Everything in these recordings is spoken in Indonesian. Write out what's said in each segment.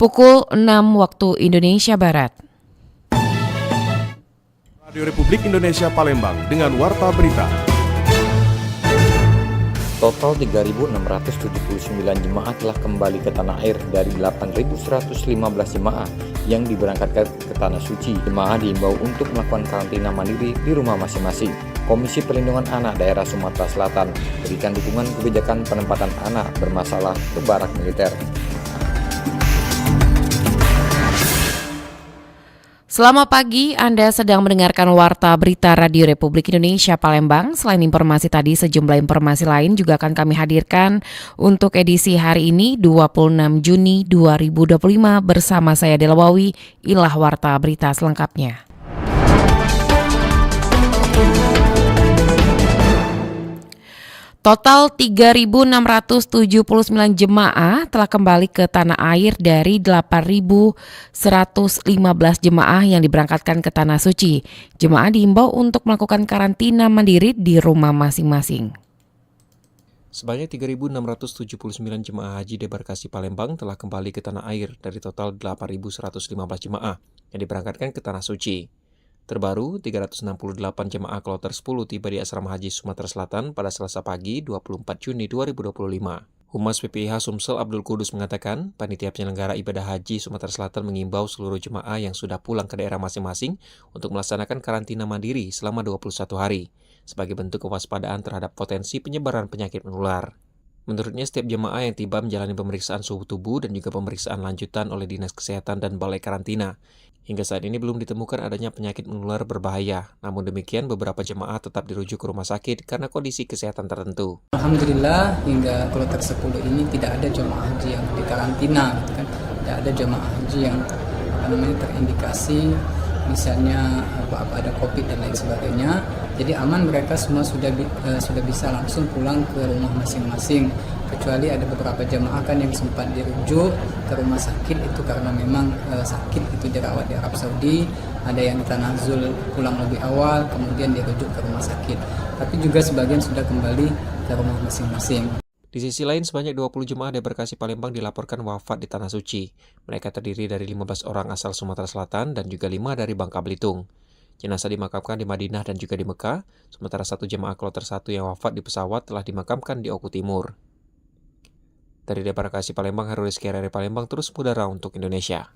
pukul 6 waktu Indonesia Barat. Radio Republik Indonesia Palembang dengan Warta Berita. Total 3.679 jemaah telah kembali ke tanah air dari 8.115 jemaah yang diberangkatkan ke Tanah Suci. Jemaah diimbau untuk melakukan karantina mandiri di rumah masing-masing. Komisi Perlindungan Anak Daerah Sumatera Selatan berikan dukungan kebijakan penempatan anak bermasalah ke barak militer. Selamat pagi, Anda sedang mendengarkan Warta Berita Radio Republik Indonesia Palembang. Selain informasi tadi, sejumlah informasi lain juga akan kami hadirkan untuk edisi hari ini 26 Juni 2025 bersama saya Delawawi. Inilah Warta Berita selengkapnya. Total 3.679 jemaah telah kembali ke tanah air dari 8.115 jemaah yang diberangkatkan ke Tanah Suci. Jemaah diimbau untuk melakukan karantina mandiri di rumah masing-masing. Sebanyak 3.679 jemaah haji debarkasi Palembang telah kembali ke tanah air dari total 8.115 jemaah yang diberangkatkan ke Tanah Suci. Terbaru, 368 jemaah kloter 10 tiba di Asrama Haji Sumatera Selatan pada Selasa pagi 24 Juni 2025. Humas PPIH Sumsel Abdul Kudus mengatakan, panitia penyelenggara ibadah haji Sumatera Selatan mengimbau seluruh jemaah yang sudah pulang ke daerah masing-masing untuk melaksanakan karantina mandiri selama 21 hari, sebagai bentuk kewaspadaan terhadap potensi penyebaran penyakit menular. Menurutnya, setiap jemaah yang tiba menjalani pemeriksaan suhu tubuh dan juga pemeriksaan lanjutan oleh Dinas Kesehatan dan Balai Karantina. Hingga saat ini belum ditemukan adanya penyakit menular berbahaya. Namun demikian, beberapa jemaah tetap dirujuk ke rumah sakit karena kondisi kesehatan tertentu. Alhamdulillah, hingga kloter 10 ini tidak ada jemaah haji yang dikarantina, gitu kan. Tidak ada jemaah haji yang terindikasi, misalnya ada COVID dan lain sebagainya. Jadi aman, mereka semua sudah bisa langsung pulang ke rumah masing-masing. Kecuali ada beberapa jemaah kan yang sempat dirujuk ke rumah sakit itu karena memang sakit itu dirawat di Arab Saudi. Ada yang ditanazul pulang lebih awal, kemudian dirujuk ke rumah sakit. Tapi juga sebagian sudah kembali ke rumah masing-masing. Di sisi lain, sebanyak 20 jemaah debarkasi Palembang dilaporkan wafat di Tanah Suci. Mereka terdiri dari 15 orang asal Sumatera Selatan dan juga 5 dari Bangka Belitung. Jenazah dimakamkan di Madinah dan juga di Mekah, sementara satu jemaah kloter 1 yang wafat di pesawat telah dimakamkan di Oku Timur. Dari debarkasi Palembang, Harul Rizky RRI Palembang terus mengudara untuk Indonesia.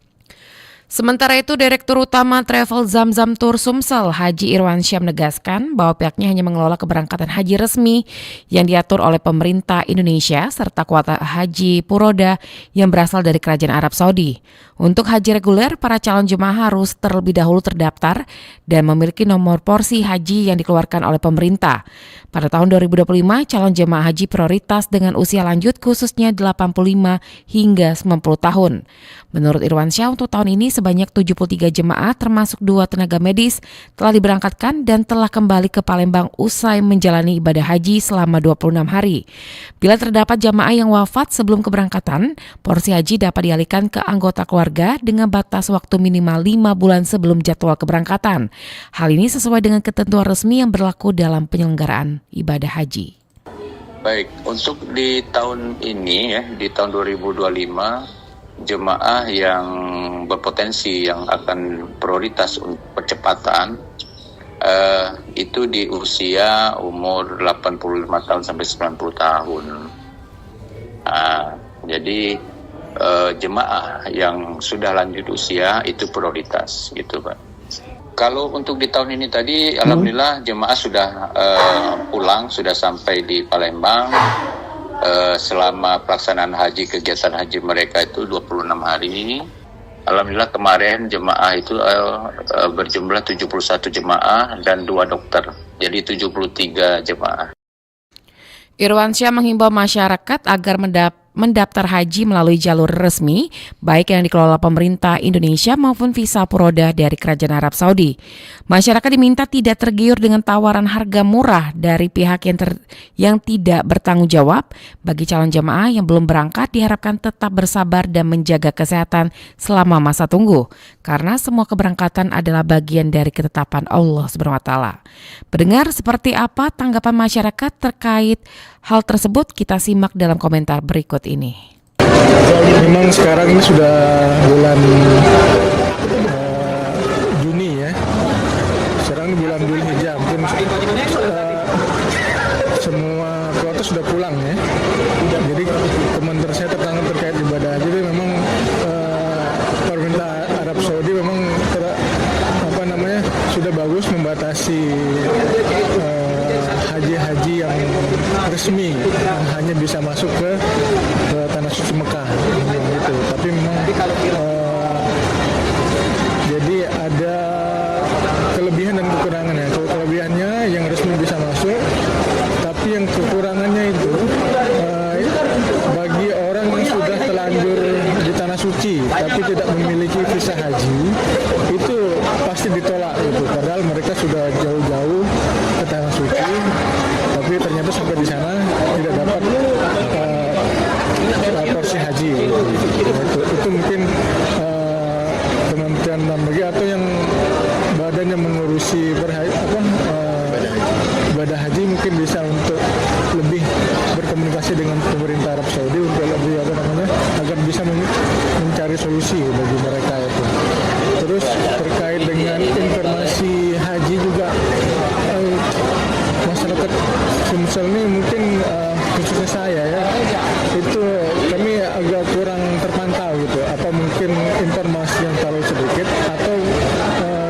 Sementara itu, Direktur Utama Travel Zamzam Tour Sumsel, Haji Irwansyah menegaskan bahwa pihaknya hanya mengelola keberangkatan haji resmi yang diatur oleh pemerintah Indonesia serta kuota haji Puroda yang berasal dari Kerajaan Arab Saudi. Untuk haji reguler, para calon jemaah harus terlebih dahulu terdaftar dan memiliki nomor porsi haji yang dikeluarkan oleh pemerintah. Pada tahun 2025, calon jemaah haji prioritas dengan usia lanjut khususnya 85 hingga 90 tahun. Menurut Irwansyah, untuk tahun ini sebanyak 73 jemaah termasuk 2 tenaga medis telah diberangkatkan dan telah kembali ke Palembang usai menjalani ibadah haji selama 26 hari. Bila terdapat jemaah yang wafat sebelum keberangkatan, porsi haji dapat dialihkan ke anggota keluarga dengan batas waktu minimal 5 bulan sebelum jadwal keberangkatan. Hal ini sesuai dengan ketentuan resmi yang berlaku dalam penyelenggaraan ibadah haji. Baik, untuk di tahun ini di tahun 2025 jemaah yang berpotensi yang akan prioritas untuk percepatan itu di usia umur 85 tahun sampai 90 tahun. Jadi jemaah yang sudah lanjut usia itu prioritas gitu, Pak. Kalau untuk di tahun ini tadi, alhamdulillah jemaah sudah pulang, sudah sampai di Palembang. Selama pelaksanaan haji, kegiatan haji mereka itu 26 hari. Alhamdulillah kemarin jemaah itu berjumlah 71 jemaah dan 2 dokter. Jadi 73 jemaah. Irwansyah menghimbau masyarakat agar mendaftar haji melalui jalur resmi, baik yang dikelola pemerintah Indonesia maupun visa Puroda dari Kerajaan Arab Saudi. Masyarakat diminta tidak tergiur dengan tawaran harga murah dari pihak yang tidak bertanggung jawab. Bagi calon jemaah yang belum berangkat diharapkan tetap bersabar dan menjaga kesehatan selama masa tunggu, karena semua keberangkatan adalah bagian dari ketetapan Allah SWT. Pendengar, seperti apa tanggapan masyarakat terkait hal tersebut? Kita simak dalam komentar berikut ini. Memang sekarang ini sudah bulan Juni ya. Sekarang ini bulan Dzulhijjah, mungkin semua keluarga sudah pulang ya. Jadi komentar saya tentang terkait ibadah haji itu memang pemerintah Arab Saudi memang sudah bagus membatasi haji-haji yang resmi yang hanya bisa masuk ke tanah suci Mekah gitu. Tapi memang jadi ada kelebihan dan kekurangannya. Kelebihannya yang resmi bisa masuk, tapi yang kekurangannya itu bagi orang yang sudah telanjur di tanah suci tapi tidak memiliki visa haji itu pasti ditolak itu. Padahal mereka sudah jauh-jauh ke tanah suci, tapi ternyata sampai di sana tidak dapat porsi haji. Itu mungkin Kementerian Dalam Negeri atau yang badan yang mengurusi ibadah haji mungkin bisa untuk lebih berkomunikasi dengan pemerintah Arab Saudi untuk lebih agar bisa mencari solusi bagi mereka itu. Terus terkait dengan informasi haji juga masyarakat Sumsel ini mungkin khususnya saya ya, itu kami agak kurang terpantau gitu. Apa mungkin informasi yang terlalu sedikit atau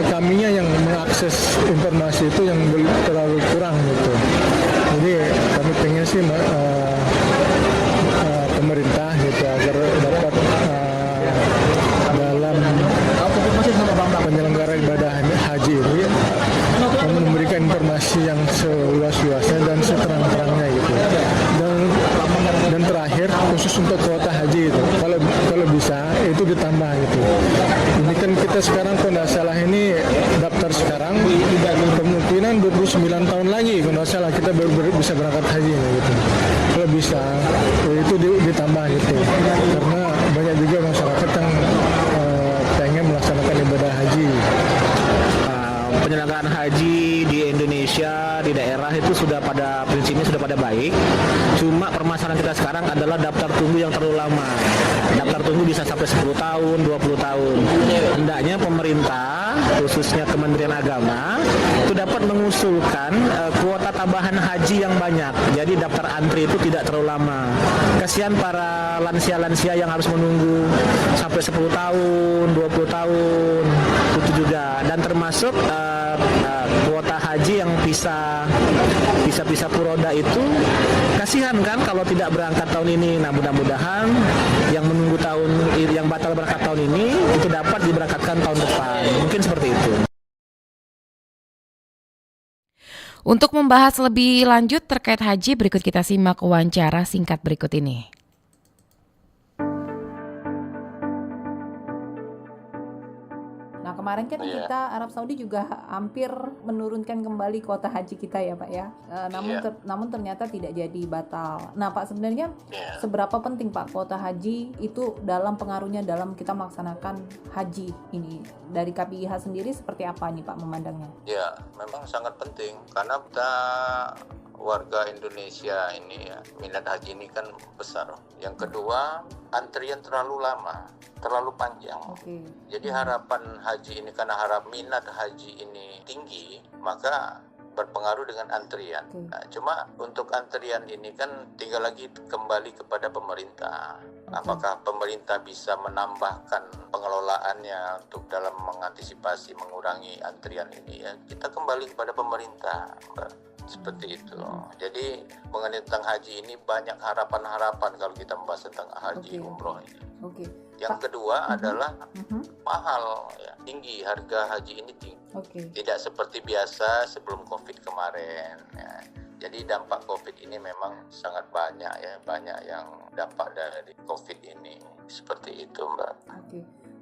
kaminya yang mengakses informasi itu yang terlalu kurang gitu. Jadi kami pengen sih pemerintah gitu agar dapat dalam penyelenggara ibadah haji ini memberikan informasi yang seluas-luasnya dan seterang-terangnya gitu. Dan terakhir khusus untuk kuota haji itu kalau bisa itu ditambah gitu. Ini kan kita sekarang kalau tidak salah ini daftar sekarang kemungkinan 29 tahun lagi kalau tidak salah kita bisa berangkat haji gitu. Kalau bisa itu ditambah gitu. Karena banyak juga masyarakat yang pengen melaksanakan ibadah haji. Penyelenggaraan haji di Indonesia di daerah itu sudah pada prinsipnya sudah pada baik. Cuma permasalahan kita sekarang adalah daftar tunggu yang terlalu lama. Daftar tunggu bisa sampai 10 tahun, 20 tahun. Hendaknya pemerintah, khususnya Kementerian Agama, itu dapat mengusulkan kuota tambahan haji yang banyak. Jadi daftar antri itu tidak terlalu lama. Kasihan para lansia-lansia yang harus menunggu sampai 10 tahun, 20 tahun. Itu juga. Dan termasuk kuota haji yang bisa furoda itu kasihan kan kalau tidak berangkat tahun ini. Nah mudah-mudahan yang menunggu yang batal berangkat tahun ini itu dapat diberangkatkan tahun depan. Mungkin seperti itu. Untuk membahas lebih lanjut terkait haji, berikut kita simak wawancara singkat berikut ini. Kemarin kan kita Arab Saudi juga hampir menurunkan kembali kuota haji kita ya Pak ya. Namun ternyata tidak jadi batal. Nah Pak, sebenarnya seberapa penting Pak kuota haji itu dalam pengaruhnya dalam kita melaksanakan haji ini? Dari KPIH sendiri seperti apa nih Pak memandangnya? Ya, memang sangat penting karena kita warga Indonesia ini ya, minat haji ini kan besar. Yang kedua, antrian terlalu lama, terlalu panjang. Jadi harapan haji ini, karena minat haji ini tinggi, maka berpengaruh dengan antrian. Nah, cuma untuk antrian ini kan tinggal lagi kembali kepada pemerintah. Apakah pemerintah bisa menambahkan pengelolaannya untuk dalam mengantisipasi mengurangi antrian ini ya? Kita kembali kepada pemerintah, Mbak. Seperti itu. Jadi mengenai tentang haji ini banyak harapan-harapan kalau kita membahas tentang haji umroh ini. Yang kedua adalah mahal, ya, tinggi, harga haji ini tinggi. Tidak seperti biasa sebelum COVID kemarin. Ya. Jadi dampak COVID ini memang sangat banyak ya, banyak yang dampak dari COVID ini. Seperti itu, Mbak.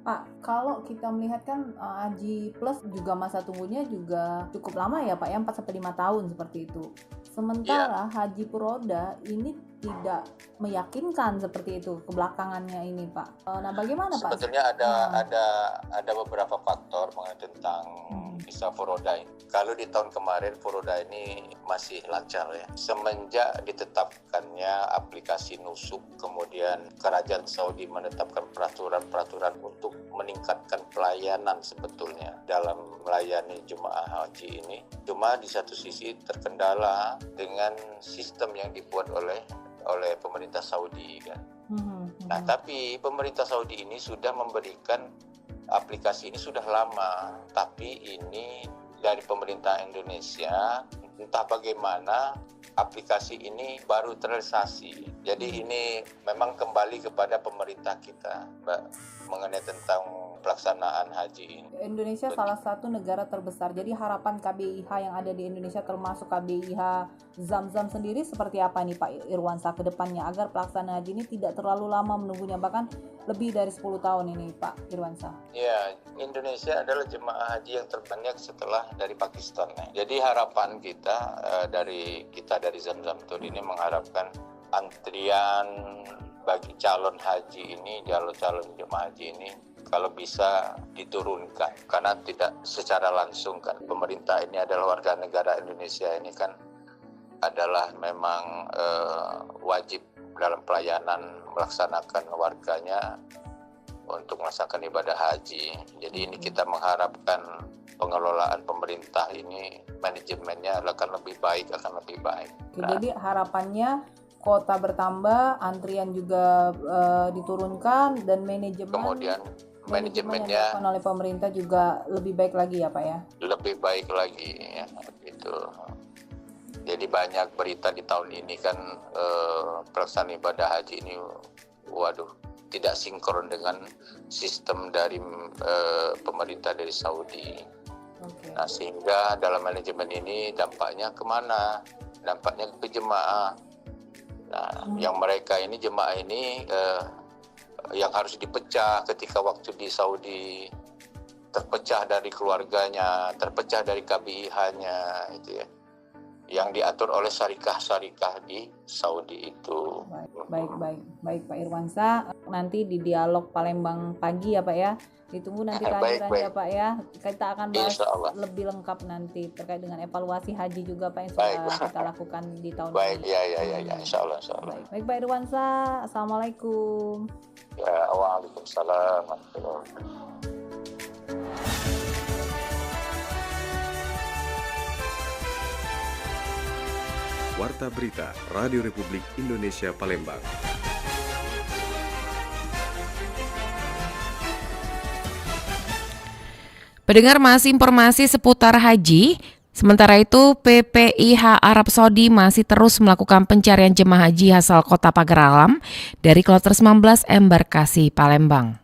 Pak, kalau kita melihat kan Haji Plus juga masa tunggunya juga cukup lama ya Pak ya, 4-5 tahun seperti itu. Sementara Haji Furoda ini tidak meyakinkan seperti itu kebelakangannya ini Pak. Nah bagaimana Pak? Sebetulnya ada beberapa faktor mengenai tentang visa Forodha ini. Kalau di tahun kemarin Forodha ini masih lancar ya. Semenjak ditetapkannya aplikasi Nusuk, kemudian Kerajaan Saudi menetapkan peraturan-peraturan untuk meningkatkan pelayanan sebetulnya dalam melayani jemaah haji ini. Cuma di satu sisi terkendala dengan sistem yang dibuat oleh pemerintah Saudi kan. Nah, tapi pemerintah Saudi ini sudah memberikan aplikasi ini sudah lama, tapi ini dari pemerintah Indonesia entah bagaimana aplikasi ini baru terrealisasi. Jadi ini memang kembali kepada pemerintah kita, Mbak, mengenai tentang pelaksanaan haji ini. Indonesia salah satu negara terbesar. Jadi harapan KBIH yang ada di Indonesia termasuk KBIH Zamzam sendiri seperti apa nih Pak Irwansyah ke depannya agar pelaksanaan haji ini tidak terlalu lama menunggunya, bahkan lebih dari 10 tahun ini Pak Irwansyah? Ya, Indonesia adalah jemaah haji yang terbanyak setelah dari Pakistan. Jadi harapan kita dari Zamzam Tour ini mengharapkan antrian bagi calon haji ini, calon jemaah haji ini kalau bisa diturunkan, karena tidak secara langsung kan pemerintah ini adalah warga negara Indonesia ini kan adalah memang wajib dalam pelayanan melaksanakan warganya untuk melaksanakan ibadah haji. Jadi ini kita mengharapkan pengelolaan pemerintah ini, manajemennya akan lebih baik. Jadi harapannya kota bertambah, antrian juga diturunkan, dan manajemennya yang dilakukan oleh pemerintah juga lebih baik lagi ya Pak ya? Lebih baik lagi ya, gitu. Jadi banyak berita di tahun ini kan pelaksanaan ibadah haji ini, tidak sinkron dengan sistem dari pemerintah dari Saudi. Okay. Nah, sehingga dalam manajemen ini dampaknya kemana? Dampaknya ke jemaah. Nah, yang mereka ini jemaah ini yang harus dipecah ketika waktu di Saudi, terpecah dari keluarganya, terpecah dari KBIH-nya, itu ya, yang diatur oleh syarikah-syarikah di Saudi itu. Baik Pak Irwansyah, nanti di dialog Palembang pagi ya Pak ya, ditunggu nanti kehadirannya ya Pak ya. Kita akan bahas lebih lengkap nanti terkait dengan evaluasi haji juga Pak yang sudah kita lakukan di tahun ini. Ya, insya Allah. Baik Pak Irwansyah, Assalamualaikum. Ya, waalaikumsalam. Warta Berita Radio Republik Indonesia Palembang. Pendengar, masih informasi seputar haji. Sementara itu, PPIH Arab Saudi masih terus melakukan pencarian jemaah haji asal kota Pagar Alam dari kloter 19 embarkasi Palembang.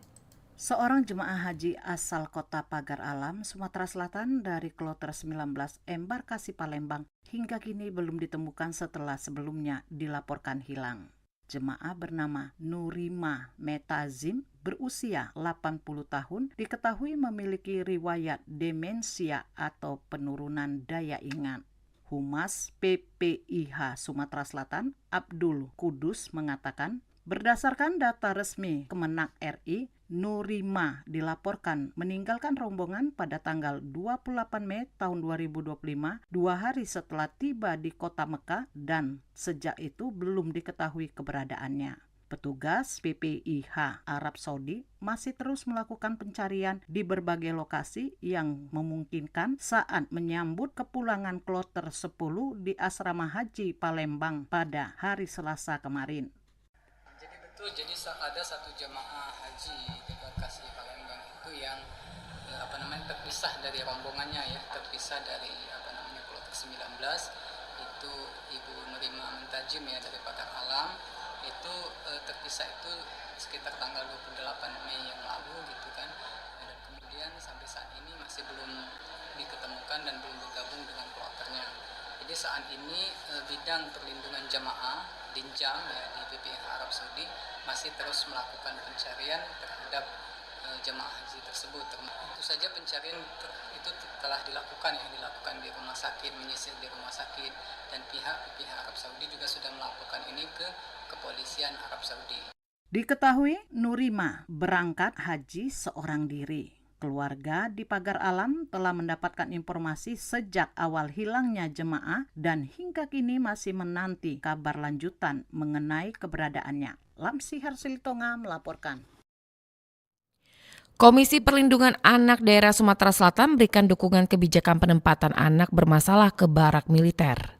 Seorang jemaah haji asal kota Pagar Alam, Sumatera Selatan dari kloter 19 embarkasi Palembang hingga kini belum ditemukan setelah sebelumnya dilaporkan hilang. Jemaah bernama Nurima Metazim berusia 80 tahun diketahui memiliki riwayat demensia atau penurunan daya ingat. Humas PPIH Sumatera Selatan, Abdul Kudus, mengatakan, berdasarkan data resmi Kemenak RI, Nurima dilaporkan meninggalkan rombongan pada tanggal 28 Mei tahun 2025, 2 hari setelah tiba di kota Mekah, dan sejak itu belum diketahui keberadaannya. Petugas PPIH Arab Saudi masih terus melakukan pencarian di berbagai lokasi yang memungkinkan saat menyambut kepulangan kloter 10 di Asrama Haji Palembang pada hari Selasa kemarin. Jadi ada satu jemaah haji di embarkasi Palembang itu yang terpisah dari rombongannya ya, terpisah dari kloter 19, itu Ibu Nurima Mentajim ya dari Pagar Alam, itu terpisah itu sekitar tanggal 28 Mei yang lalu gitu kan, dan kemudian sampai saat ini masih belum diketemukan dan belum bergabung dengan kloternya. Jadi saat ini bidang perlindungan jamaah Dinjam ya di PPIH Arab Saudi masih terus melakukan pencarian terhadap jemaah haji tersebut. Tentu saja pencarian itu telah dilakukan di rumah sakit, menyisir di rumah sakit, dan pihak Arab Saudi juga sudah melakukan ini ke kepolisian Arab Saudi. Diketahui Nurima berangkat haji seorang diri. Keluarga di Pagar Alam telah mendapatkan informasi sejak awal hilangnya jemaah dan hingga kini masih menanti kabar lanjutan mengenai keberadaannya. Lamsi Hersiltonga melaporkan. Komisi Perlindungan Anak Daerah Sumatera Selatan memberikan dukungan kebijakan penempatan anak bermasalah ke barak militer.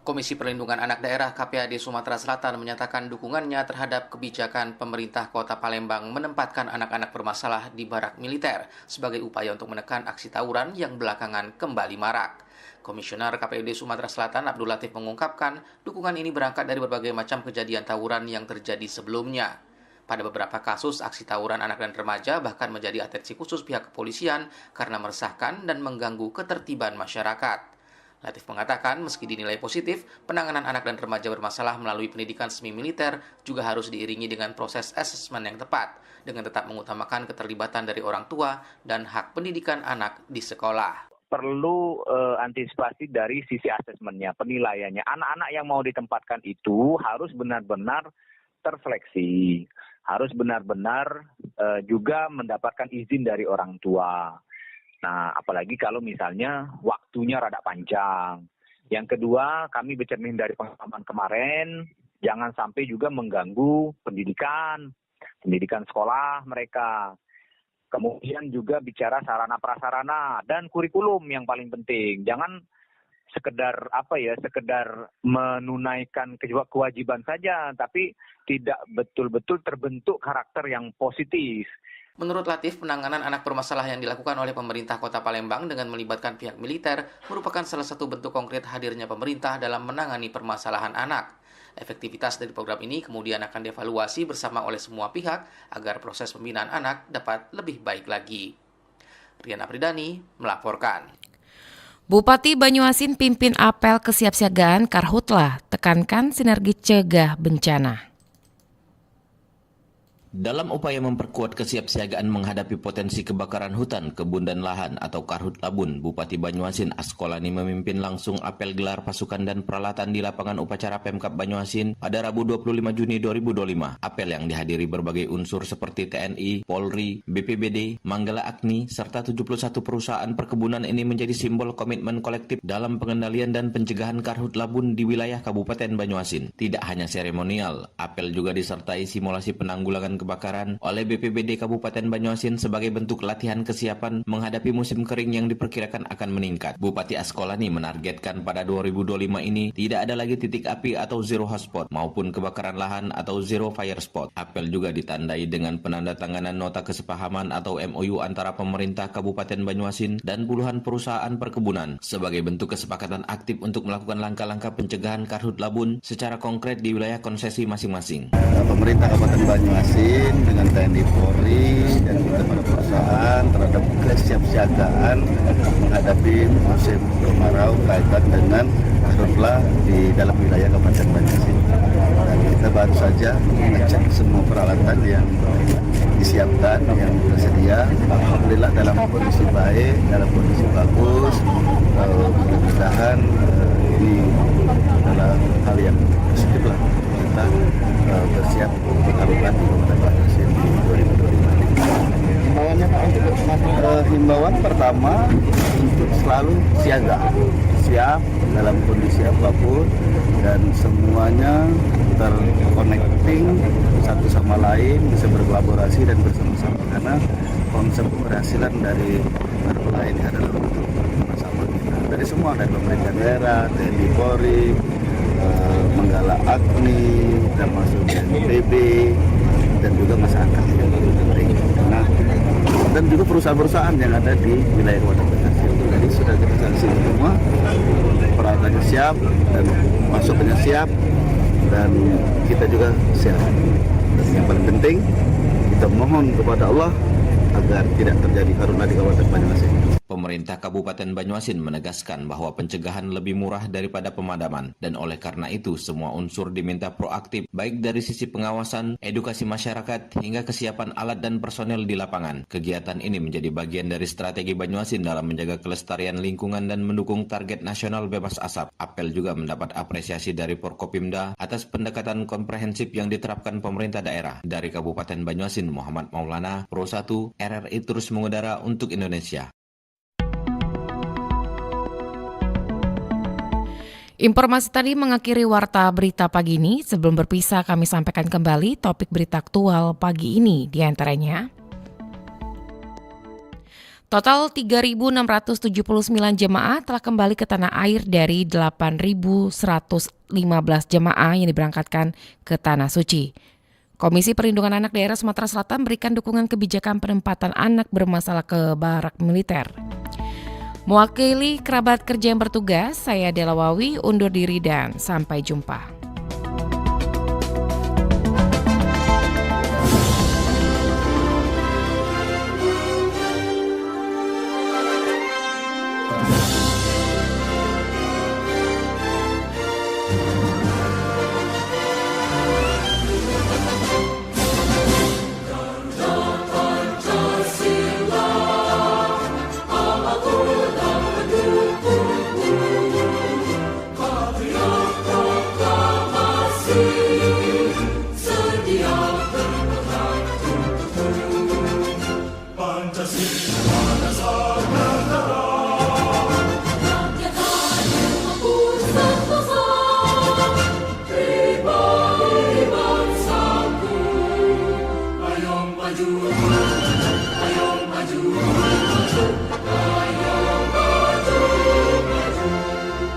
Komisi Perlindungan Anak Daerah KPAD Sumatera Selatan menyatakan dukungannya terhadap kebijakan pemerintah Kota Palembang menempatkan anak-anak bermasalah di barak militer sebagai upaya untuk menekan aksi tawuran yang belakangan kembali marak. Komisioner KPAD Sumatera Selatan Abdul Latif mengungkapkan dukungan ini berangkat dari berbagai macam kejadian tawuran yang terjadi sebelumnya. Pada beberapa kasus, aksi tawuran anak dan remaja bahkan menjadi atensi khusus pihak kepolisian karena meresahkan dan mengganggu ketertiban masyarakat. Latif mengatakan meski dinilai positif, penanganan anak dan remaja bermasalah melalui pendidikan semi militer juga harus diiringi dengan proses asesmen yang tepat, dengan tetap mengutamakan keterlibatan dari orang tua dan hak pendidikan anak di sekolah. Perlu antisipasi dari sisi asesmennya, penilaiannya. Anak-anak yang mau ditempatkan itu harus benar-benar terseleksi, harus benar-benar juga mendapatkan izin dari orang tua. Nah, apalagi kalau misalnya waktunya rada panjang. Yang kedua, kami bercermin dari pengalaman kemarin, jangan sampai juga mengganggu pendidikan sekolah mereka. Kemudian juga bicara sarana prasarana dan kurikulum yang paling penting. Jangan sekedar menunaikan kewajiban saja, tapi tidak betul-betul terbentuk karakter yang positif. Menurut Latif, penanganan anak bermasalah yang dilakukan oleh pemerintah Kota Palembang dengan melibatkan pihak militer merupakan salah satu bentuk konkret hadirnya pemerintah dalam menangani permasalahan anak. Efektivitas dari program ini kemudian akan dievaluasi bersama oleh semua pihak agar proses pembinaan anak dapat lebih baik lagi. Rian Apridani melaporkan. Bupati Banyuasin pimpin apel kesiapsiagaan Karhutla, tekankan sinergi cegah bencana. Dalam upaya memperkuat kesiapsiagaan menghadapi potensi kebakaran hutan, kebun dan lahan atau Karhutlabun, Bupati Banyuasin Askolani memimpin langsung apel gelar pasukan dan peralatan di lapangan upacara Pemkab Banyuasin pada Rabu 25 Juni 2025. Apel yang dihadiri berbagai unsur seperti TNI, Polri, BPBD, Manggala Agni, serta 71 perusahaan perkebunan ini menjadi simbol komitmen kolektif dalam pengendalian dan pencegahan Karhutlabun di wilayah Kabupaten Banyuasin. Tidak hanya seremonial, apel juga disertai simulasi penanggulangan kebakaran oleh BPBD Kabupaten Banyuasin sebagai bentuk latihan kesiapan menghadapi musim kering yang diperkirakan akan meningkat. Bupati Askolani menargetkan pada 2025 ini tidak ada lagi titik api atau zero hotspot maupun kebakaran lahan atau zero fire spot. Apel juga ditandai dengan penandatanganan nota kesepahaman atau MOU antara pemerintah Kabupaten Banyuasin dan puluhan perusahaan perkebunan sebagai bentuk kesepakatan aktif untuk melakukan langkah-langkah pencegahan Karhutlabun secara konkret di wilayah konsesi masing-masing. Pemerintah Kabupaten Banyuasin dengan TNI Polri dan juga para perusahaan terhadap kesiapsiagaan menghadapi musim kemarau kaitan dengan karhutla di dalam wilayah Kabupaten Banyuasin. Dan kita baru saja mengecek semua peralatan yang disiapkan, yang tersedia. Alhamdulillah dalam kondisi baik, dalam kondisi bagus. Mudah-mudahan ini adalah hal yang positif lah. Kita bersiap untuk Kabupaten Banyuasin di 2025. Himbauannya Pak untuk himbauan pertama untuk selalu siap dalam kondisi apapun dan semuanya terconnecting satu sama lain, bisa berkolaborasi dan bersama-sama karena konsep keberhasilan dari karhutla ini adalah untuk bersama kita dari semua, dari pemerintah daerah, TNI Polri, Manggala Agni, termasuk BNPB dan juga masyarakat yang penting. Nah, dan juga perusahaan-perusahaan yang ada di wilayah Kabupaten Banyuasin. Jadi sudah kita seleksi semua, peralatannya siap dan masukannya siap dan kita juga siap. Dan yang paling penting kita mohon kepada Allah agar tidak terjadi karhutla di Kabupaten Banyuasin. Pemerintah Kabupaten Banyuasin menegaskan bahwa pencegahan lebih murah daripada pemadaman, dan oleh karena itu semua unsur diminta proaktif baik dari sisi pengawasan, edukasi masyarakat, hingga kesiapan alat dan personel di lapangan. Kegiatan ini menjadi bagian dari strategi Banyuasin dalam menjaga kelestarian lingkungan dan mendukung target nasional bebas asap. Apel juga mendapat apresiasi dari Forkopimda atas pendekatan komprehensif yang diterapkan pemerintah daerah. Dari Kabupaten Banyuasin, Muhammad Maulana, Pro 1, RRI terus mengudara untuk Indonesia. Informasi tadi mengakhiri Warta Berita pagi ini. Sebelum berpisah, kami sampaikan kembali topik berita aktual pagi ini. Di antaranya, total 3.679 jemaah telah kembali ke tanah air dari 8.115 jemaah yang diberangkatkan ke Tanah Suci. Komisi Perlindungan Anak Daerah Sumatera Selatan berikan dukungan kebijakan penempatan anak bermasalah ke barak militer. Mewakili kerabat kerja yang bertugas, saya Dela Wawi undur diri dan sampai jumpa.